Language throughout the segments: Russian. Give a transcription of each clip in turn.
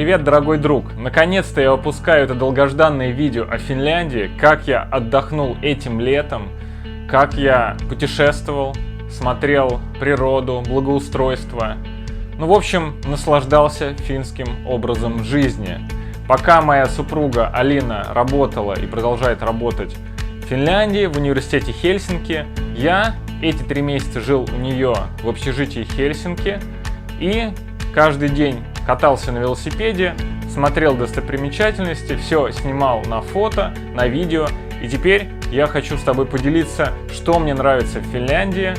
Привет, дорогой друг! Наконец-то я выпускаю это долгожданное видео о Финляндии, как я отдохнул этим летом, как я путешествовал, смотрел природу, благоустройство. В общем, наслаждался финским образом жизни. Пока моя супруга Алина работала и продолжает работать в Финляндии, в университете Хельсинки, я эти 3 месяца жил у нее в общежитии Хельсинки и каждый день катался на велосипеде, смотрел достопримечательности, все снимал на фото, на видео. И теперь я хочу с тобой поделиться, что мне нравится в Финляндии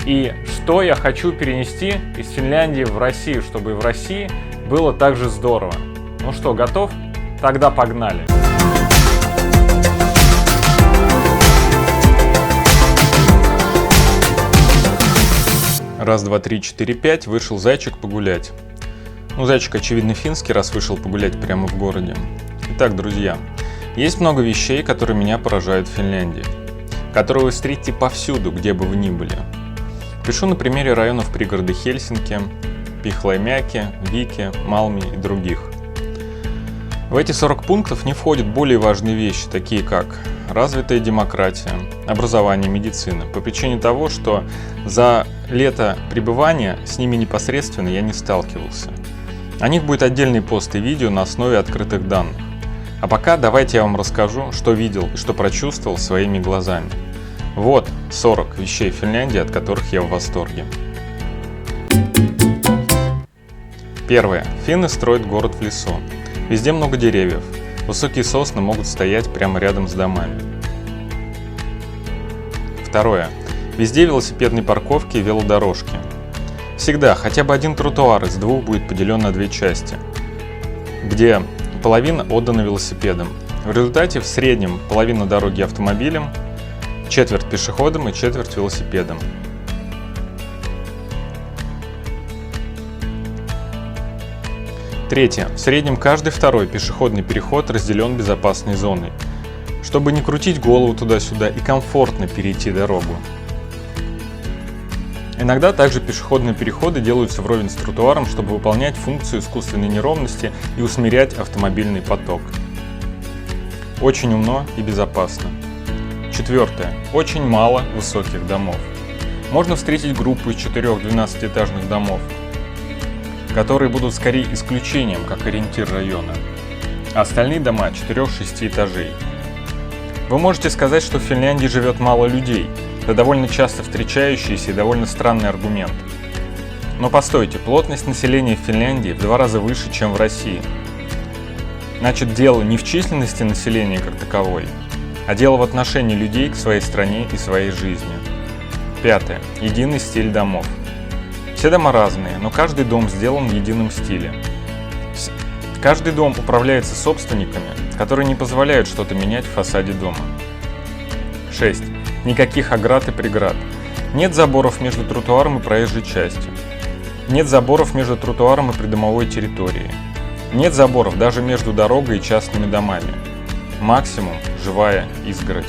и что я хочу перенести из Финляндии в Россию, чтобы в России было так же здорово. Ну что, готов? Тогда погнали! Раз, два, три, четыре, пять. Вышел зайчик погулять. Зайчик, очевидно, финский, раз вышел погулять прямо в городе. Итак, друзья, есть много вещей, которые меня поражают в Финляндии, которые вы встретите повсюду, где бы вы ни были. Пишу на примере районов пригорода Хельсинки, Пихлаймяки, Вики, Малми и других. В эти 40 пунктов не входят более важные вещи, такие как развитая демократия, образование, медицина, по причине того, что за лето пребывания с ними непосредственно я не сталкивался. О них будет отдельный пост и видео на основе открытых данных. А пока давайте я вам расскажу, что видел и что прочувствовал своими глазами. Вот 40 вещей в Финляндии, от которых я в восторге. Первое. Финны строят город в лесу. Везде много деревьев. Высокие сосны могут стоять прямо рядом с домами. Второе. Везде велосипедные парковки и велодорожки. Всегда хотя бы один тротуар из 2 будет поделен на 2 части, где половина отдана велосипедам. В результате в среднем половина дороги автомобилям, четверть пешеходам и четверть велосипедам. Третье. В среднем каждый второй пешеходный переход разделен безопасной зоной, чтобы не крутить голову туда-сюда и комфортно перейти дорогу. Иногда также пешеходные переходы делаются вровень с тротуаром, чтобы выполнять функцию искусственной неровности и усмирять автомобильный поток. Очень умно и безопасно. Четвертое. Очень мало высоких домов. Можно встретить группу из 4 12-этажных домов, которые будут скорее исключением, как ориентир района, а остальные дома 4-6 этажей. Вы можете сказать, что в Финляндии живет мало людей. Это довольно часто встречающийся и довольно странный аргумент. Но постойте, плотность населения в Финляндии в 2 раза выше, чем в России. Значит, дело не в численности населения как таковой, а дело в отношении людей к своей стране и своей жизни. Пятое. Единый стиль домов. Все дома разные, но каждый дом сделан в едином стиле. Каждый дом управляется собственниками, которые не позволяют что-то менять в фасаде дома. 6. Никаких оград и преград. Нет заборов между тротуаром и проезжей частью. Нет заборов между тротуаром и придомовой территорией. Нет заборов даже между дорогой и частными домами. Максимум – живая изгородь.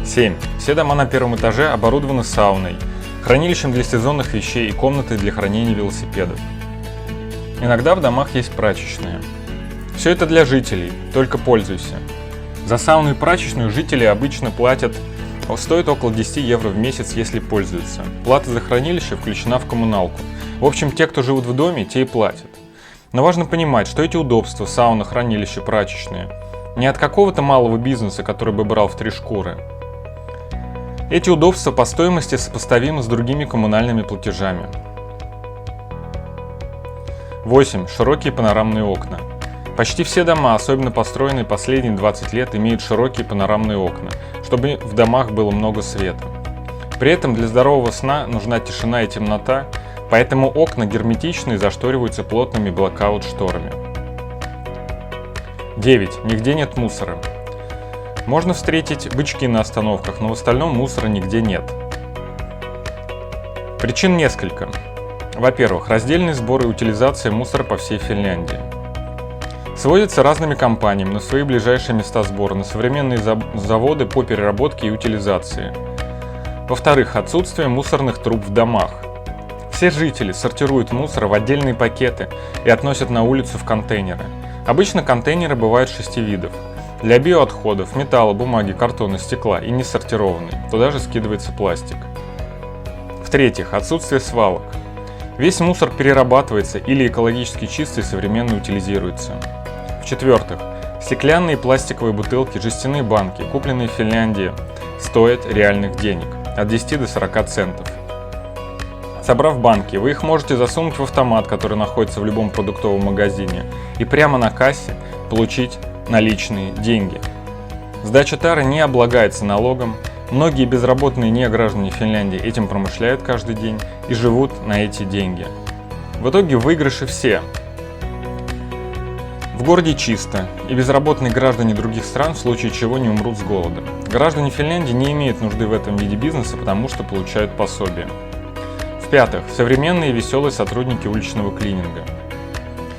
Семь. Все дома на 1-м этаже оборудованы сауной, хранилищем для сезонных вещей и комнатой для хранения велосипедов. Иногда в домах есть прачечная. Все это для жителей, только пользуйся. За сауну и прачечную жители обычно платят, стоит около 10 евро в месяц, если пользуются. Плата за хранилище включена в коммуналку. В общем, те, кто живут в доме, те и платят. Но важно понимать, что эти удобства, сауна, хранилище, прачечные, не от какого-то малого бизнеса, который бы брал в 3 шкуры. Эти удобства по стоимости сопоставимы с другими коммунальными платежами. 8. Широкие панорамные окна. Почти все дома, особенно построенные последние 20 лет, имеют широкие панорамные окна, чтобы в домах было много света. При этом для здорового сна нужна тишина и темнота, поэтому окна герметичны и зашториваются плотными блокаут-шторами. 9. Нигде нет мусора. Можно встретить бычки на остановках, но в остальном мусора нигде нет. Причин несколько. Во-первых, раздельный сбор и утилизация мусора по всей Финляндии. Свозятся разными компаниями на свои ближайшие места сбора, на современные заводы по переработке и утилизации. Во-вторых, отсутствие мусорных труб в домах. Все жители сортируют мусор в отдельные пакеты и относят на улицу в контейнеры. Обычно контейнеры бывают 6 видов. Для биоотходов, металла, бумаги, картона, стекла и не сортированный. Туда же скидывается пластик. В-третьих, отсутствие свалок. Весь мусор перерабатывается или экологически чистый и современно утилизируется. В-четвертых, стеклянные и пластиковые бутылки, жестяные банки, купленные в Финляндии, стоят реальных денег – от 10 до 40 центов. Собрав банки, вы их можете засунуть в автомат, который находится в любом продуктовом магазине, и прямо на кассе получить наличные деньги. Сдача тары не облагается налогом, многие безработные неграждане Финляндии этим промышляют каждый день и живут на эти деньги. В итоге в выигрыше все. В городе чисто, и безработные граждане других стран в случае чего не умрут с голода. Граждане Финляндии не имеют нужды в этом виде бизнеса, потому что получают пособие. В-пятых, современные и веселые сотрудники уличного клининга.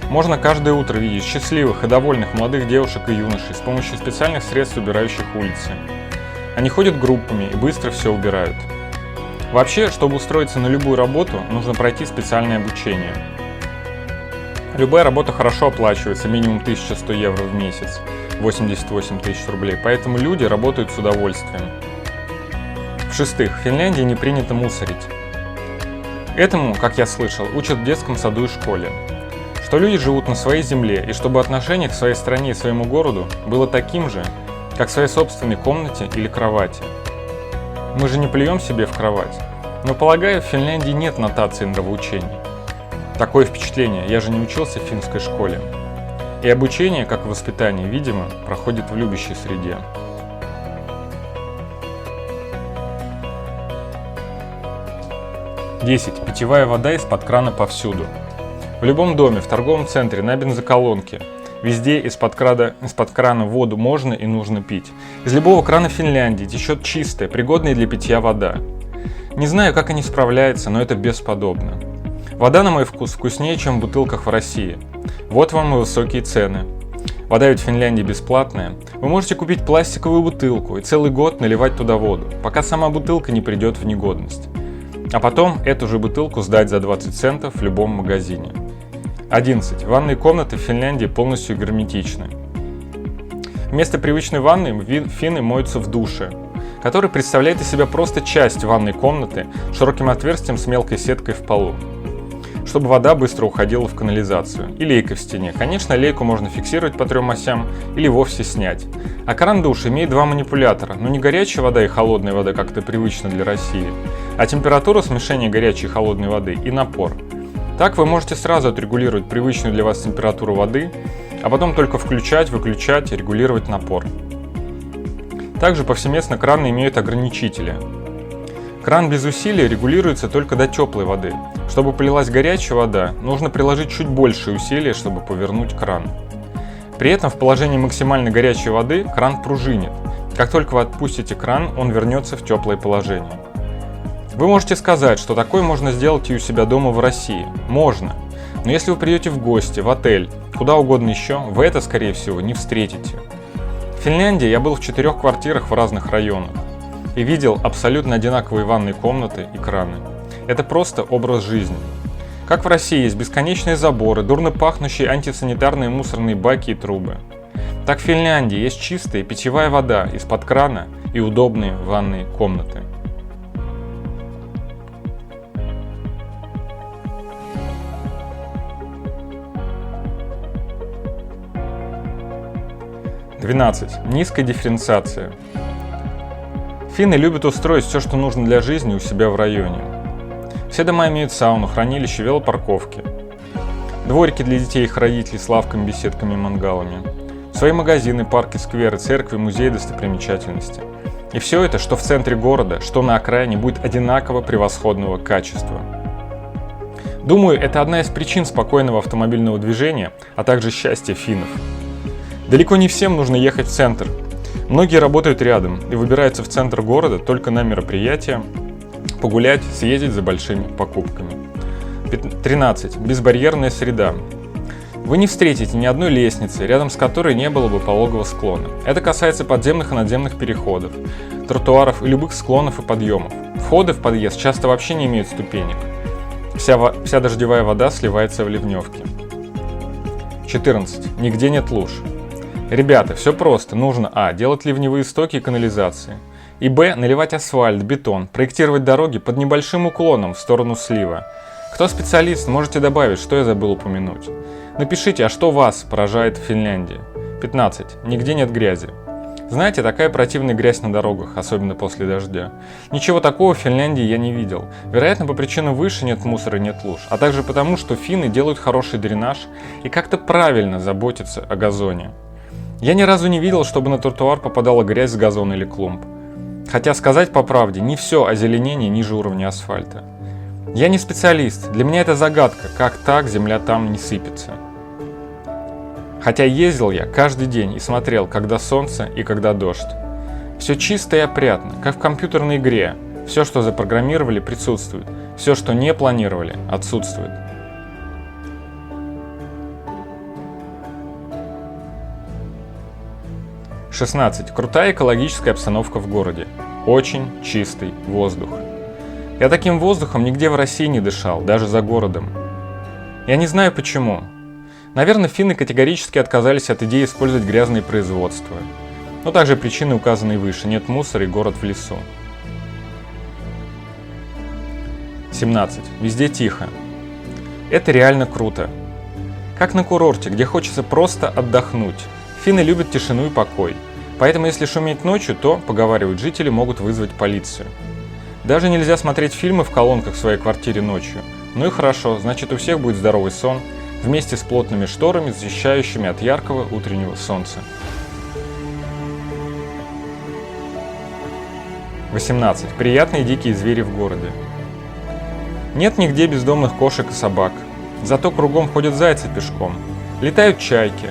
Можно каждое утро видеть счастливых и довольных молодых девушек и юношей с помощью специальных средств, убирающих улицы. Они ходят группами и быстро все убирают. Вообще, чтобы устроиться на любую работу, нужно пройти специальное обучение. Любая работа хорошо оплачивается, минимум 1100 евро в месяц, 88 тысяч рублей, поэтому люди работают с удовольствием. В-шестых, в Финляндии не принято мусорить. Этому, как я слышал, учат в детском саду и школе. Что люди живут на своей земле, и чтобы отношение к своей стране и своему городу было таким же, как в своей собственной комнате или кровати. Мы же не плюем себе в кровать. Но, полагаю, в Финляндии нет нотации нравоучений. Такое впечатление, я же не учился в финской школе. И обучение, как и воспитание, видимо, проходит в любящей среде. Десять. Питьевая вода из-под крана повсюду. В любом доме, в торговом центре, на бензоколонке. Везде из-под крана воду можно и нужно пить. Из любого крана Финляндии течет чистая, пригодная для питья вода. Не знаю, как они справляются, но это бесподобно. Вода, на мой вкус, вкуснее, чем в бутылках в России. Вот вам и высокие цены. Вода ведь в Финляндии бесплатная. Вы можете купить пластиковую бутылку и целый год наливать туда воду, пока сама бутылка не придет в негодность. А потом эту же бутылку сдать за 20 центов в любом магазине. 11. Ванные комнаты в Финляндии полностью герметичны. Вместо привычной ванны финны моются в душе, который представляет из себя просто часть ванной комнаты с широким отверстием с мелкой сеткой в полу, чтобы вода быстро уходила в канализацию, и лейка в стене. Конечно, лейку можно фиксировать по 3 осям или вовсе снять. А кран душа имеет 2 манипулятора, но не горячая вода и холодная вода, как это привычно для России, а температура смешения горячей и холодной воды и напор. Так вы можете сразу отрегулировать привычную для вас температуру воды, а потом только включать, выключать и регулировать напор. Также повсеместно краны имеют ограничители. Кран без усилия регулируется только до теплой воды. Чтобы полилась горячая вода, нужно приложить чуть большее усилие, чтобы повернуть кран. При этом в положении максимально горячей воды кран пружинит. Как только вы отпустите кран, он вернется в теплое положение. Вы можете сказать, что такое можно сделать и у себя дома в России. Можно. Но если вы придете в гости, в отель, куда угодно еще, вы это, скорее всего, не встретите. В Финляндии я был в 4 квартирах в разных районах и видел абсолютно одинаковые ванные комнаты и краны. Это просто образ жизни. Как в России есть бесконечные заборы, дурно пахнущие антисанитарные мусорные баки и трубы, так в Финляндии есть чистая питьевая вода из-под крана и удобные ванные комнаты. Низкая дифференциация. Финны любят устроить все, что нужно для жизни у себя в районе. Все дома имеют сауну, хранилище, велопарковки. Дворики для детей и их родителей с лавками, беседками и мангалами. Свои магазины, парки, скверы, церкви, музеи, достопримечательности. И все это, что в центре города, что на окраине, будет одинаково превосходного качества. Думаю, это одна из причин спокойного автомобильного движения, а также счастья финнов. Далеко не всем нужно ехать в центр. Многие работают рядом и выбираются в центр города только на мероприятия, погулять, съездить за большими покупками. 13. Безбарьерная среда. Вы не встретите ни одной лестницы, рядом с которой не было бы пологого склона. Это касается подземных и надземных переходов, тротуаров и любых склонов и подъемов. Входы в подъезд часто вообще не имеют ступенек. Вся дождевая вода сливается в ливневки. 14. Нигде нет луж. Ребята, все просто. Нужно а. делать ливневые стоки и канализации. И б. наливать асфальт, бетон, проектировать дороги под небольшим уклоном в сторону слива. Кто специалист, можете добавить, что я забыл упомянуть. Напишите, а что вас поражает в Финляндии? 15. Нигде нет грязи. Знаете, такая противная грязь на дорогах, особенно после дождя. Ничего такого в Финляндии я не видел. Вероятно, по причинам выше нет мусора и нет луж, а также потому, что финны делают хороший дренаж и как-то правильно заботятся о газоне. Я ни разу не видел, чтобы на тротуар попадала грязь с газона или клумб. Хотя, сказать по правде, не все озеленение ниже уровня асфальта. Я не специалист, для меня это загадка, как так земля там не сыпется. Хотя ездил я каждый день и смотрел, когда солнце и когда дождь. Все чисто и опрятно, как в компьютерной игре. Все, что запрограммировали, присутствует. Все, что не планировали, отсутствует. «16. Крутая экологическая обстановка в городе. Очень чистый воздух. Я таким воздухом нигде в России не дышал, даже за городом. Я не знаю почему. Наверное, финны категорически отказались от идеи использовать грязные производства. Но также причины, указанные выше. Нет мусора и город в лесу. 17. Везде тихо. Это реально круто. Как на курорте, где хочется просто отдохнуть. Финны любят тишину и покой. Поэтому если шуметь ночью, то, поговаривают жители, могут вызвать полицию. Даже нельзя смотреть фильмы в колонках в своей квартире ночью. Ну и хорошо, значит у всех будет здоровый сон, вместе с плотными шторами, защищающими от яркого утреннего солнца. 18. Приятные дикие звери в городе. Нет нигде бездомных кошек и собак. Зато кругом ходят зайцы пешком. Летают чайки.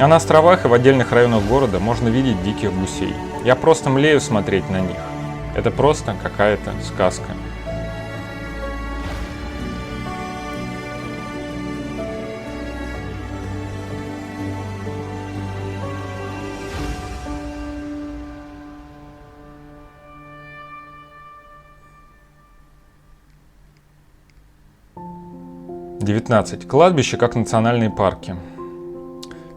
А на островах и в отдельных районах города можно видеть диких гусей. Я просто млею смотреть на них. Это просто какая-то сказка. «19. Кладбище как национальные парки.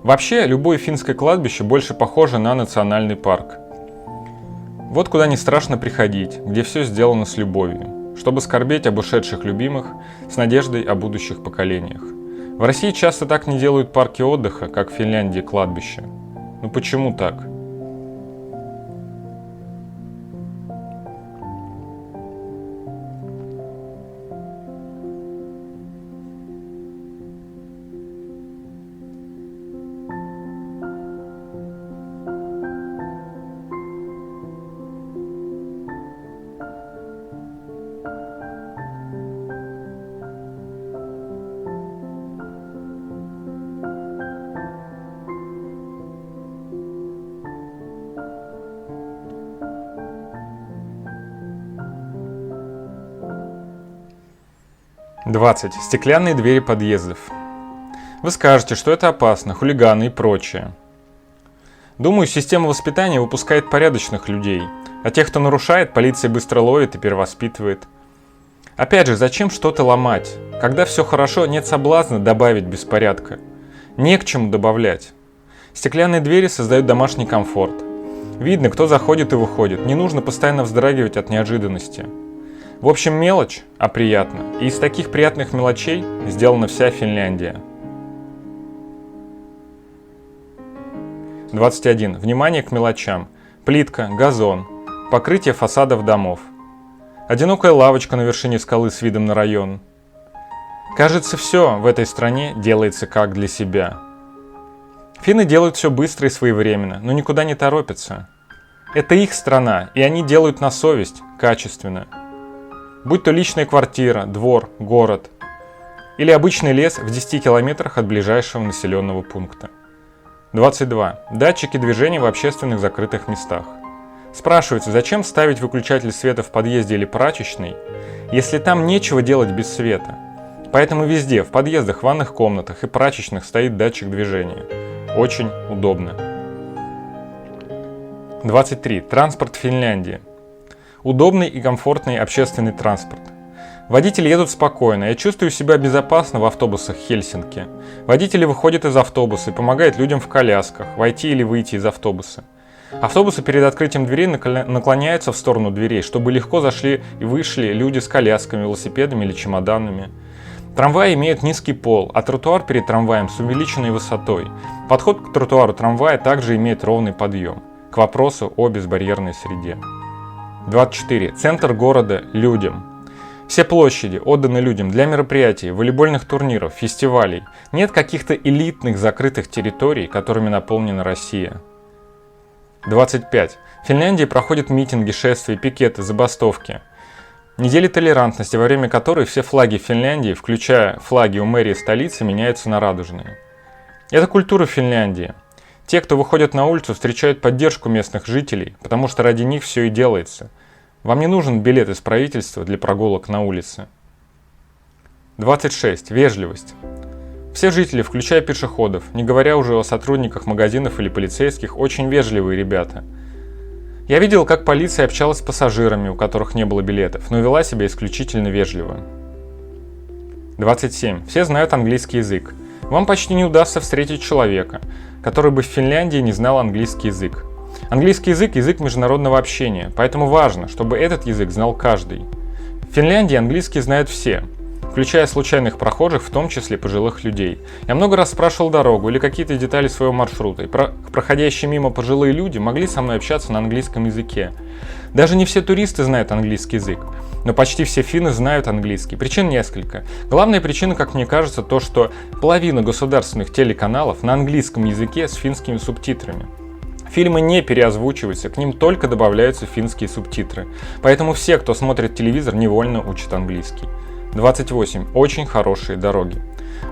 Вообще, любое финское кладбище больше похоже на национальный парк. Вот куда не страшно приходить, где все сделано с любовью, чтобы скорбеть об ушедших любимых с надеждой о будущих поколениях. В России часто так не делают парки отдыха, как в Финляндии кладбища. Ну почему так? «20. Стеклянные двери подъездов. Вы скажете, что это опасно, хулиганы и прочее. Думаю, система воспитания выпускает порядочных людей, а тех, кто нарушает, полиция быстро ловит и перевоспитывает. Опять же, зачем что-то ломать? Когда все хорошо, нет соблазна добавить беспорядка. Не к чему добавлять. Стеклянные двери создают домашний комфорт. Видно, кто заходит и выходит, не нужно постоянно вздрагивать от неожиданности. В общем, мелочь, а приятно. И из таких приятных мелочей сделана вся Финляндия». 21. Внимание к мелочам. Плитка, газон, покрытие фасадов домов. Одинокая лавочка на вершине скалы с видом на район. Кажется, все в этой стране делается как для себя. Финны делают все быстро и своевременно, но никуда не торопятся. Это их страна, и они делают на совесть, качественно. Будь то личная квартира, двор, город или обычный лес в 10 километрах от ближайшего населенного пункта. 22. Датчики движения в общественных закрытых местах. Спрашивается, зачем ставить выключатель света в подъезде или прачечной, если там нечего делать без света? Поэтому везде, в подъездах, ванных комнатах и прачечных стоит датчик движения. Очень удобно. 23. Транспорт в Финляндии. Удобный и комфортный общественный транспорт. Водители едут спокойно, я чувствую себя безопасно в автобусах Хельсинки. Водители выходят из автобуса и помогают людям в колясках войти или выйти из автобуса. Автобусы перед открытием дверей наклоняются в сторону дверей, чтобы легко зашли и вышли люди с колясками, велосипедами или чемоданами. Трамваи имеют низкий пол, а тротуар перед трамваем с увеличенной высотой. Подход к тротуару трамвая также имеет ровный подъем. К вопросу о безбарьерной среде. 24. Центр города людям. Все площади отданы людям для мероприятий, волейбольных турниров, фестивалей. Нет каких-то элитных закрытых территорий, которыми наполнена Россия. 25. В Финляндии проходят митинги, шествия, пикеты, забастовки. Недели толерантности, во время которой все флаги Финляндии, включая флаги у мэрии столицы, меняются на радужные. Это культура Финляндии. Те, кто выходят на улицу, встречают поддержку местных жителей, потому что ради них все и делается. Вам не нужен билет из правительства для прогулок на улице. 26. Вежливость. Все жители, включая пешеходов, не говоря уже о сотрудниках магазинов или полицейских, очень вежливые ребята. Я видел, как полиция общалась с пассажирами, у которых не было билетов, но вела себя исключительно вежливо. 27. Все знают английский язык. Вам почти не удастся встретить человека, который бы в Финляндии не знал английский язык. Английский язык – язык международного общения, поэтому важно, чтобы этот язык знал каждый. В Финляндии английский знают все, включая случайных прохожих, в том числе пожилых людей. Я много раз спрашивал дорогу или какие-то детали своего маршрута, и проходящие мимо пожилые люди могли со мной общаться на английском языке. Даже не все туристы знают английский язык, но почти все финны знают английский. Причин несколько. Главная причина, как мне кажется, то, что половина государственных телеканалов на английском языке с финскими субтитрами. Фильмы не переозвучиваются, к ним только добавляются финские субтитры. Поэтому все, кто смотрит телевизор, невольно учат английский. 28. Очень хорошие дороги.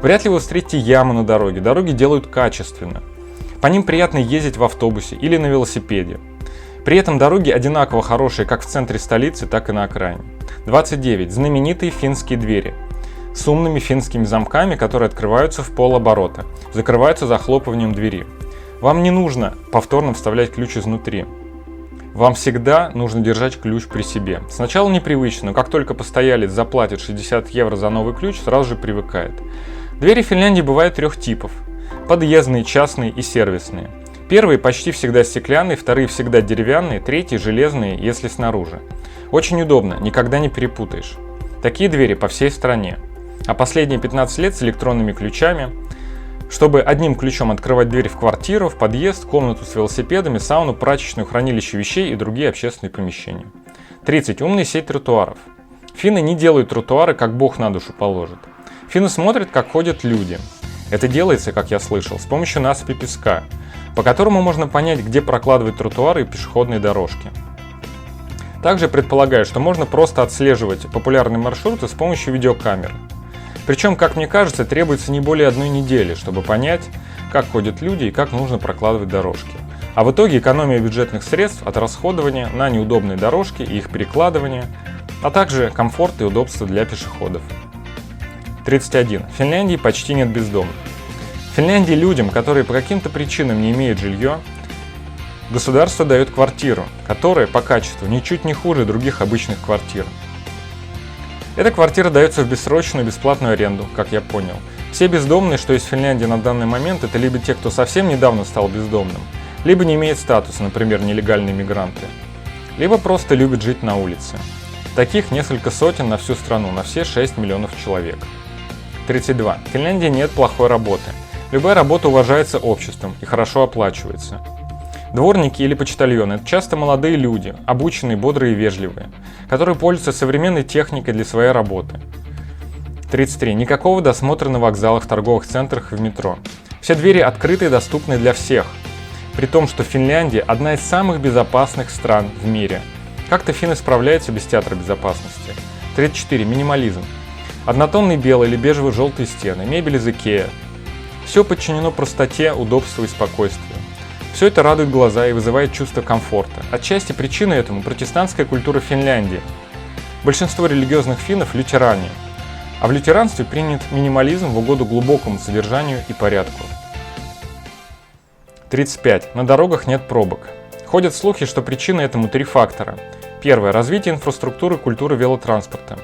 Вряд ли вы встретите ямы на дороге. Дороги делают качественно. По ним приятно ездить в автобусе или на велосипеде. При этом дороги одинаково хорошие как в центре столицы, так и на окраине. 29. Знаменитые финские двери. С умными финскими замками, которые открываются в полоборота. Закрываются захлопыванием двери. Вам не нужно повторно вставлять ключ изнутри. Вам всегда нужно держать ключ при себе. Сначала непривычно, но как только постоялец заплатит 60 евро за новый ключ, сразу же привыкает. Двери в Финляндии бывают трех типов. Подъездные, частные и сервисные. Первые почти всегда стеклянные, вторые всегда деревянные, третьи железные, если снаружи. Очень удобно, никогда не перепутаешь. Такие двери по всей стране. А последние 15 лет с электронными ключами, чтобы одним ключом открывать дверь в квартиру, в подъезд, комнату с велосипедами, сауну, прачечную, хранилище вещей и другие общественные помещения. 30. Умная сеть тротуаров. Финны не делают тротуары, как Бог на душу положит. Финны смотрят, как ходят люди. Это делается, как я слышал, с помощью насыпи песка, по которому можно понять, где прокладывать тротуары и пешеходные дорожки. Также предполагаю, что можно просто отслеживать популярные маршруты с помощью видеокамеры. Причем, как мне кажется, требуется не более одной недели, чтобы понять, как ходят люди и как нужно прокладывать дорожки. А в итоге экономия бюджетных средств от расходования на неудобные дорожки и их перекладывание, а также комфорт и удобство для пешеходов. 31. В Финляндии почти нет бездомных. В Финляндии людям, которые по каким-то причинам не имеют жилья, государство дает квартиру, которая по качеству ничуть не хуже других обычных квартир. Эта квартира дается в бессрочную бесплатную аренду, как я понял. Все бездомные, что есть в Финляндии на данный момент, это либо те, кто совсем недавно стал бездомным, либо не имеет статуса, например, нелегальные мигранты, либо просто любят жить на улице. Таких несколько сотен на всю страну, на все 6 миллионов человек. 32. В Финляндии нет плохой работы. Любая работа уважается обществом и хорошо оплачивается. Дворники или почтальоны – это часто молодые люди, обученные, бодрые и вежливые, которые пользуются современной техникой для своей работы. 33. Никакого досмотра на вокзалах, торговых центрах и в метро. Все двери открыты и доступны для всех. При том, что Финляндия – одна из самых безопасных стран в мире. Как-то финны справляются без театра безопасности. 34. Минимализм. Однотонные белые или бежево-желтые стены, мебель из Икеа. Все подчинено простоте, удобству и спокойствию. Все это радует глаза и вызывает чувство комфорта. Отчасти причина этому – протестантская культура Финляндии. Большинство религиозных финнов – лютеране. А в лютеранстве принят минимализм в угоду глубокому содержанию и порядку. 35. На дорогах нет пробок. Ходят слухи, что причины этому 3 фактора. Первое. Развитие инфраструктуры и культуры велотранспорта.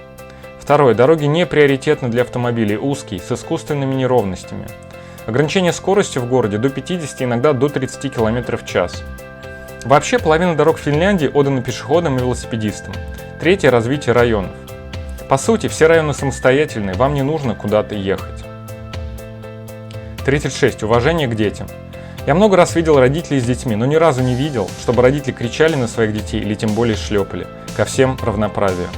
Второе. Дороги не приоритетны для автомобилей, узкие, с искусственными неровностями. Ограничение скорости в городе до 50, иногда до 30 км в час. Вообще, половина дорог в Финляндии отдана пешеходам и велосипедистам. Третье. Развитие районов. По сути, все районы самостоятельные, вам не нужно куда-то ехать. 36. Уважение к детям. Я много раз видел родителей с детьми, но ни разу не видел, чтобы родители кричали на своих детей или тем более шлепали. Ко всем равноправие.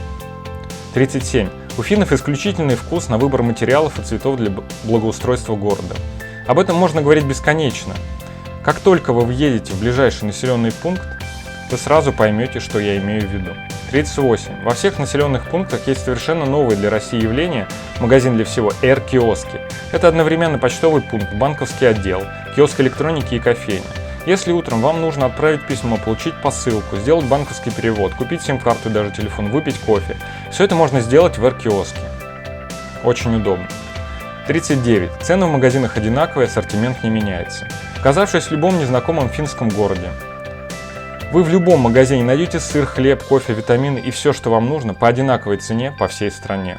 37. У финнов исключительный вкус на выбор материалов и цветов для благоустройства города. Об этом можно говорить бесконечно. Как только вы въедете в ближайший населенный пункт, вы сразу поймете, что я имею в виду. 38. Во всех населенных пунктах есть совершенно новое для России явление – магазин для всего – Р-киоски. Это одновременно почтовый пункт, банковский отдел, киоск электроники и кофейня. Если утром вам нужно отправить письмо, получить посылку, сделать банковский перевод, купить сим-карту и даже телефон, выпить кофе – все это можно сделать в Р-киоске. Очень удобно. 39. Цены в магазинах одинаковые, ассортимент не меняется. Оказавшись в любом незнакомом финском городе, вы в любом магазине найдете сыр, хлеб, кофе, витамины и все, что вам нужно, по одинаковой цене по всей стране.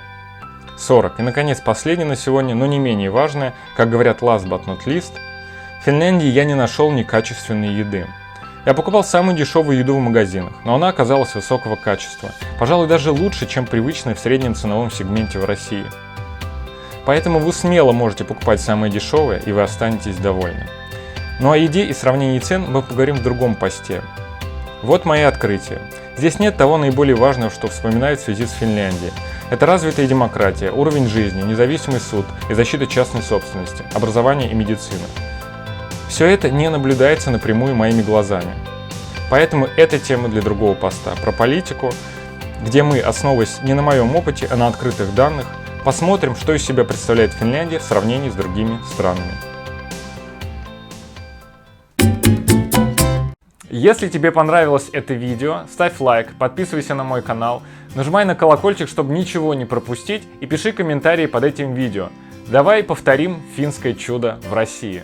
40. И, наконец, последнее на сегодня, но не менее важное, как говорят last but not least, в Финляндии я не нашел некачественной еды. Я покупал самую дешевую еду в магазинах, но она оказалась высокого качества, пожалуй, даже лучше, чем привычная в среднем ценовом сегменте в России. Поэтому вы смело можете покупать самое дешевое, и вы останетесь довольны. Ну о еде и сравнении цен мы поговорим в другом посте. Вот мои открытия. Здесь нет того наиболее важного, что вспоминают в связи с Финляндией. Это развитая демократия, уровень жизни, независимый суд и защита частной собственности, образование и медицина. Все это не наблюдается напрямую моими глазами. Поэтому это тема для другого поста, про политику, где мы, основываясь не на моем опыте, а на открытых данных, посмотрим, что из себя представляет Финляндия в сравнении с другими странами. Если тебе понравилось это видео, ставь лайк, подписывайся на мой канал, нажимай на колокольчик, чтобы ничего не пропустить, и пиши комментарии под этим видео. Давай повторим финское чудо в России.